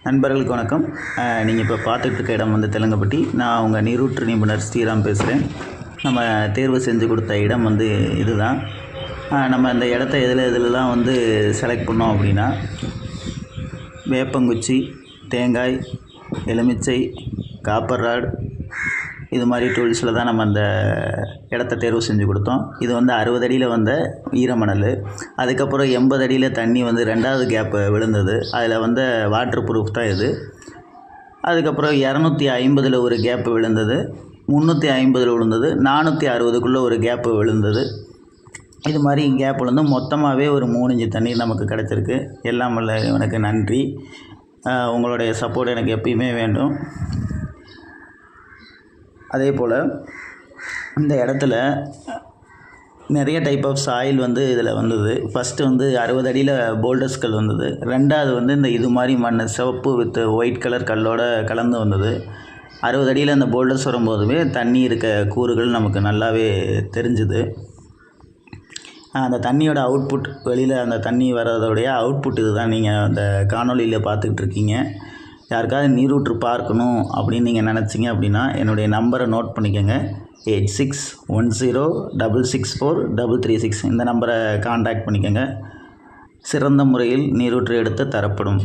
நண்பர்களுக்கு வணக்கம். நீங்கள் இப்போ பார்த்துட்டு இருக்க இடம் வந்து தெலுங்கப்பட்டி. நான் உங்கள் நீரூற்று நிபுணர் ஸ்ரீராம் பேசுகிறேன். நம்ம தேர்வு செஞ்சு கொடுத்த இடம் வந்து இதுதான். நம்ம இந்த இடத்த எதுலலாம் வந்து செலக்ட் பண்ணோம் அப்படின்னா, வேப்பங்குச்சி, தேங்காய், எலுமிச்சை, காப்பர் ராட் இது மாதிரி டூல்ஸில் தான் நம்ம அந்த இடத்த தேர்வு செஞ்சு கொடுத்தோம். இது வந்து 60 அடியில் வந்த ஈரமணல். அதுக்கப்புறம் 80 அடியில் தண்ணி வந்து 2வது கேப்பு விழுந்தது. அதில் வந்து வாட்டர் ப்ரூஃப் தான் இது. அதுக்கப்புறம் 250 ஒரு கேப்பு விழுந்தது, 350 விழுந்தது, 460க்குள்ளே ஒரு கேப்பு விழுந்தது. இது மாதிரி கேப் விழுந்து மொத்தமாகவே ஒரு 3 இன்ச்சு தண்ணீர் நமக்கு கிடச்சிருக்கு. எல்லாம் வல்ல எனக்கு நன்றி. உங்களுடைய சப்போர்ட் எனக்கு எப்பயுமே வேண்டும். அதே போல் இந்த இடத்துல நிறைய டைப் ஆஃப் சாயில் வந்து இதில் வந்தது. ஃபஸ்ட்டு வந்து 60 அடியில் போல்டர்ஸ் கல் வந்தது. 2வது வந்து இந்த இது மாதிரி மண் சிவப்பு வித் ஒயிட் கலர் கல்லோட கலந்து வந்தது. 60 அடியில் அந்த போல்டர்ஸ் வரும்போதுமே தண்ணி இருக்க கூறுகள் நமக்கு நல்லாவே தெரிஞ்சுது. அந்த தண்ணியோட அவுட்புட் வெளியில் அந்த தண்ணி வர்றதோடைய அவுட்புட் இது தான் நீங்கள் அந்த காணொலியில் பார்த்துக்கிட்டு இருக்கீங்க. யாருக்காவது நீரூற்று பார்க்கணும் அப்படின்னு நீங்கள் நினச்சிங்க அப்படின்னா என்னுடைய நம்பரை நோட் பண்ணிக்கோங்க. 8610664336 இந்த நம்பரை காண்டாக்ட் பண்ணிக்கோங்க. சிறந்த முறையில் நீரூற்று எடுத்து தரப்படும்.